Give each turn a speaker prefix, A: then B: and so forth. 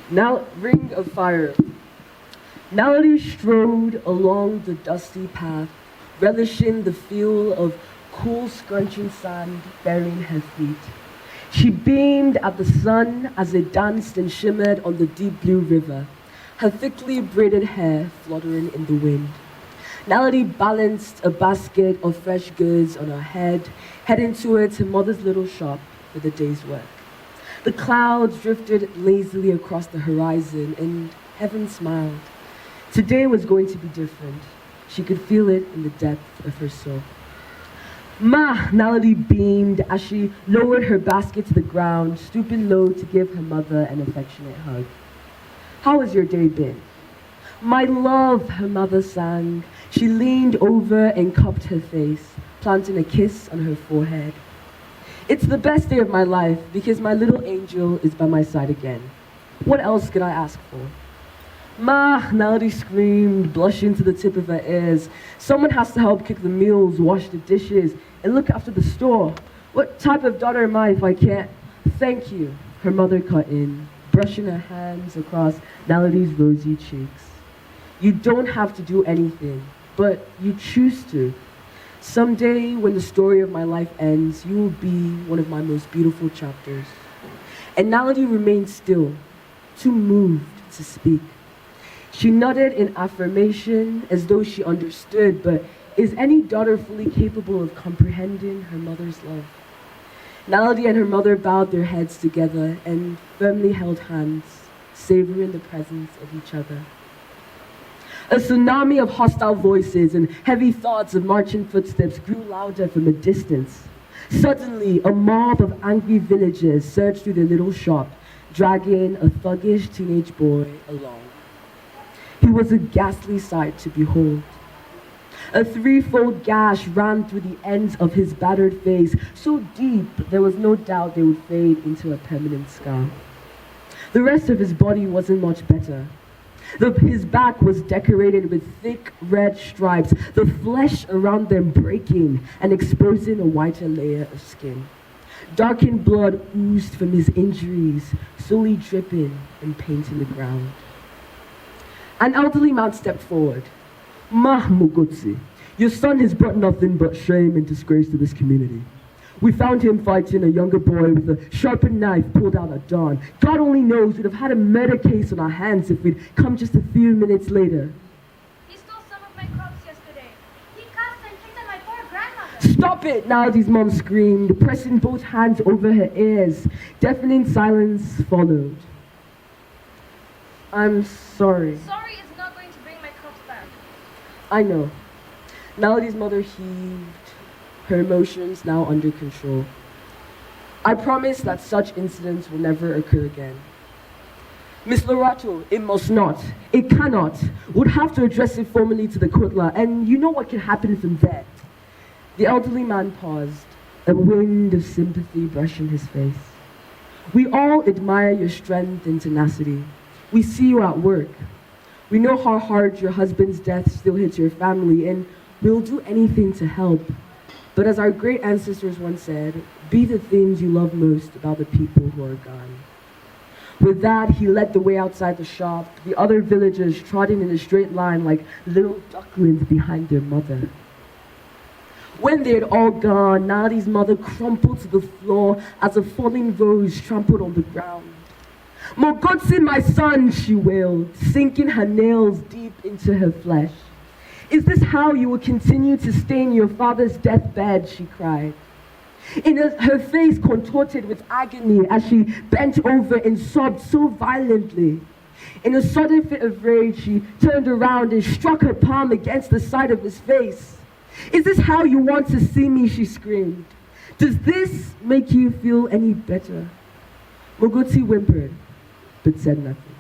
A: Now, Ring of Fire. Natalie strode along the dusty path, relishing the feel of cool, scrunching sand burying her feet. She beamed at the sun as it danced and shimmered on the deep blue river, her thickly braided hair fluttering in the wind. Natalie balanced a basket of fresh goods on her head, heading towards her mother's little shop for the day's work. The clouds drifted lazily across the horizon, and heaven smiled. Today was going to be different. She could feel it in the depth of her soul. Ma, Natalie beamed as she lowered her basket to the ground, stooping low to give her mother an affectionate hug. How has your day been? My love, her mother sang. She leaned over and cupped her face, planting a kiss on her forehead. It's the best day of my life because my little angel is by my side again. What else could I ask for? Ma, Natalie screamed, blushing to the tip of her ears. Someone has to help cook the meals, wash the dishes, and look after the store. What type of daughter am I if I can't? Thank you, her mother cut in, brushing her hands across Natalie's rosy cheeks. You don't have to do anything, but you choose to. Someday, when the story of my life ends, you will be one of my most beautiful chapters. And Natalie remained still, too moved to speak. She nodded in affirmation as though she understood, but is any daughter fully capable of comprehending her mother's love? Natalie and her mother bowed their heads together and firmly held hands, savoring the presence of each other. A tsunami of hostile voices and heavy thoughts of marching footsteps grew louder from a distance. Suddenly, a mob of angry villagers surged through the little shop, dragging a thuggish teenage boy along. He was a ghastly sight to behold. A threefold gash ran through the ends of his battered face, so deep there was no doubt they would fade into a permanent scar. The rest of his body wasn't much better. His back was decorated with thick red stripes, the flesh around them breaking and exposing a whiter layer of skin. Darkened blood oozed from his injuries, slowly dripping and painting the ground. An elderly man stepped forward. Ma Mogotsi, your son has brought nothing but shame and disgrace to this community. We found him fighting a younger boy with a sharpened knife pulled out at dawn. God only knows we'd have had a murder case on our hands if we'd come just a few minutes later.
B: He stole some of my crops yesterday. He cussed and kicked at my poor grandmother.
A: Stop it! Nadi's mom screamed, pressing both hands over her ears. Deafening silence followed. I'm sorry.
B: Sorry is not going to bring my crops back.
A: I know. Nadi's mother heaved, her emotions now under control. I promise that such incidents will never occur again. Miss Lorato, it must not. It cannot. Would have to address it formally to the Kotla, and you know what can happen from there. The elderly man paused, a wind of sympathy brushing his face. We all admire your strength and tenacity. We see you at work. We know how hard your husband's death still hits your family, and we'll do anything to help. But as our great ancestors once said, be the things you love most about the people who are gone. With that, he led the way outside the shop, the other villagers trotting in a straight line like little ducklings behind their mother. When they had all gone, Nadi's mother crumpled to the floor as a falling rose trampled on the ground. Mogotsi, my son, she wailed, sinking her nails deep into her flesh. Is this how you will continue to stain your father's deathbed? She cried. Her face contorted with agony as she bent over and sobbed so violently. In a sudden fit of rage, she turned around and struck her palm against the side of his face. Is this how you want to see me? She screamed. Does this make you feel any better? Mogotsi whimpered, but said nothing.